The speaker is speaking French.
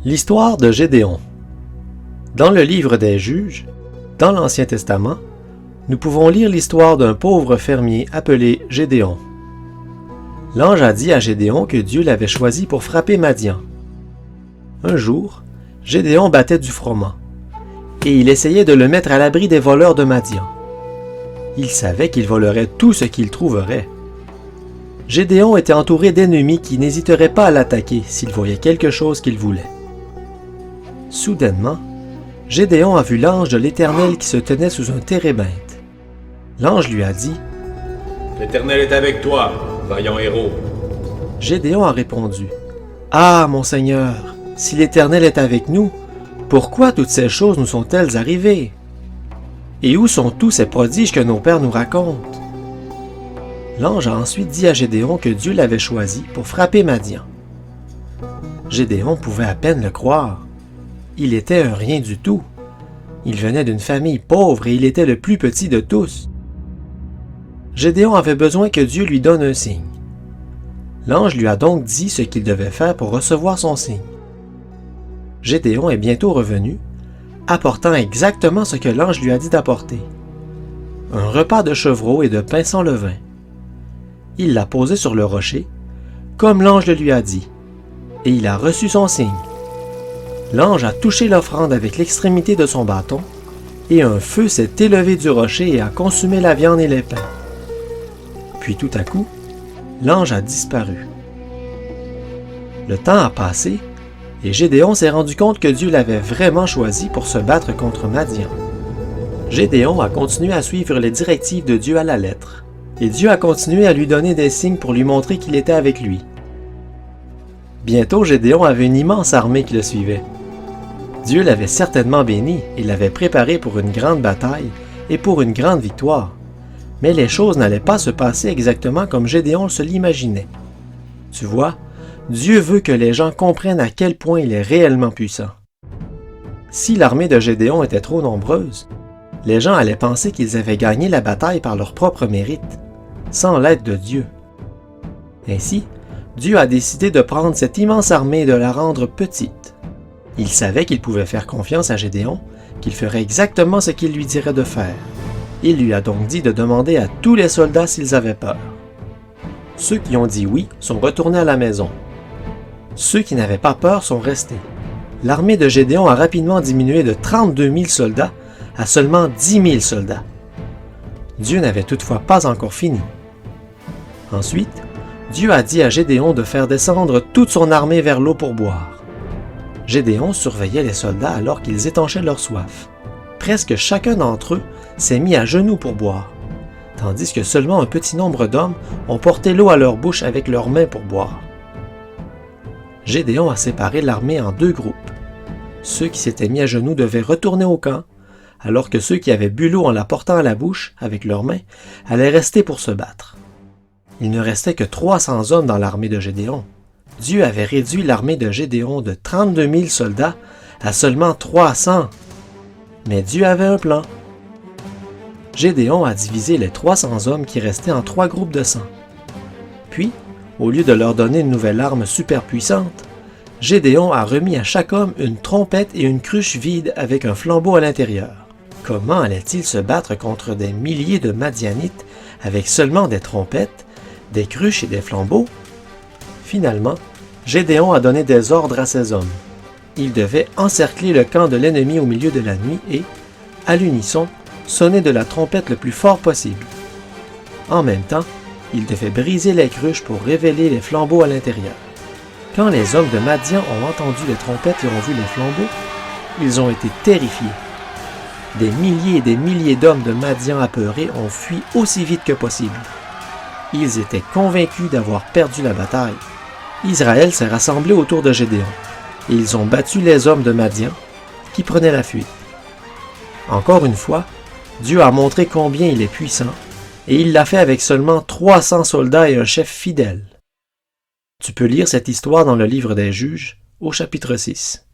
L'histoire de Gédéon. Dans le livre des Juges, dans l'Ancien Testament, nous pouvons lire l'histoire d'un pauvre fermier appelé Gédéon. L'ange a dit à Gédéon que Dieu l'avait choisi pour frapper Madian. Un jour, Gédéon battait du froment, et il essayait de le mettre à l'abri des voleurs de Madian. Il savait qu'il volerait tout ce qu'il trouverait. Gédéon était entouré d'ennemis qui n'hésiteraient pas à l'attaquer s'il voyait quelque chose qu'il voulait. Soudainement, Gédéon a vu l'ange de l'Éternel qui se tenait sous un térébinthe. L'ange lui a dit « L'Éternel est avec toi, vaillant héros. » Gédéon a répondu « Ah, mon Seigneur, si l'Éternel est avec nous, pourquoi toutes ces choses nous sont-elles arrivées? Et où sont tous ces prodiges que nos pères nous racontent? » L'ange a ensuite dit à Gédéon que Dieu l'avait choisi pour frapper Madian. Gédéon pouvait à peine le croire. Il était un rien du tout. Il venait d'une famille pauvre et il était le plus petit de tous. Gédéon avait besoin que Dieu lui donne un signe. L'ange lui a donc dit ce qu'il devait faire pour recevoir son signe. Gédéon est bientôt revenu, apportant exactement ce que l'ange lui a dit d'apporter. Un repas de chevreau et de pain sans levain. Il l'a posé sur le rocher, comme l'ange le lui a dit, et il a reçu son signe. L'ange a touché l'offrande avec l'extrémité de son bâton, et un feu s'est élevé du rocher et a consumé la viande et les pains. Puis tout à coup, l'ange a disparu. Le temps a passé, et Gédéon s'est rendu compte que Dieu l'avait vraiment choisi pour se battre contre Madian. Gédéon a continué à suivre les directives de Dieu à la lettre, et Dieu a continué à lui donner des signes pour lui montrer qu'il était avec lui. Bientôt, Gédéon avait une immense armée qui le suivait. Dieu l'avait certainement béni et l'avait préparé pour une grande bataille et pour une grande victoire. Mais les choses n'allaient pas se passer exactement comme Gédéon se l'imaginait. Tu vois, Dieu veut que les gens comprennent à quel point il est réellement puissant. Si l'armée de Gédéon était trop nombreuse, les gens allaient penser qu'ils avaient gagné la bataille par leur propre mérite, sans l'aide de Dieu. Ainsi, Dieu a décidé de prendre cette immense armée et de la rendre petite. Il savait qu'il pouvait faire confiance à Gédéon, qu'il ferait exactement ce qu'il lui dirait de faire. Il lui a donc dit de demander à tous les soldats s'ils avaient peur. Ceux qui ont dit oui sont retournés à la maison. Ceux qui n'avaient pas peur sont restés. L'armée de Gédéon a rapidement diminué de 32 000 soldats à seulement 10 000 soldats. Dieu n'avait toutefois pas encore fini. Ensuite, Dieu a dit à Gédéon de faire descendre toute son armée vers l'eau pour boire. Gédéon surveillait les soldats alors qu'ils étanchaient leur soif. Presque chacun d'entre eux s'est mis à genoux pour boire, tandis que seulement un petit nombre d'hommes ont porté l'eau à leur bouche avec leurs mains pour boire. Gédéon a séparé l'armée en deux groupes. Ceux qui s'étaient mis à genoux devaient retourner au camp, alors que ceux qui avaient bu l'eau en la portant à la bouche avec leurs mains allaient rester pour se battre. Il ne restait que 300 hommes dans l'armée de Gédéon. Dieu avait réduit l'armée de Gédéon de 32 000 soldats à seulement 300. Mais Dieu avait un plan. Gédéon a divisé les 300 hommes qui restaient en 3 groupes de 100. Puis, au lieu de leur donner une nouvelle arme super puissante, Gédéon a remis à chaque homme une trompette et une cruche vide avec un flambeau à l'intérieur. Comment allait-il se battre contre des milliers de Madianites avec seulement des trompettes, des cruches et des flambeaux? Finalement, Gédéon a donné des ordres à ses hommes. Ils devaient encercler le camp de l'ennemi au milieu de la nuit et, à l'unisson, sonner de la trompette le plus fort possible. En même temps, ils devaient briser les cruches pour révéler les flambeaux à l'intérieur. Quand les hommes de Madian ont entendu les trompettes et ont vu les flambeaux, ils ont été terrifiés. Des milliers et des milliers d'hommes de Madian apeurés ont fui aussi vite que possible. Ils étaient convaincus d'avoir perdu la bataille. Israël s'est rassemblé autour de Gédéon, et ils ont battu les hommes de Madian qui prenaient la fuite. Encore une fois, Dieu a montré combien il est puissant, et il l'a fait avec seulement 300 soldats et un chef fidèle. Tu peux lire cette histoire dans le livre des Juges, au chapitre 6.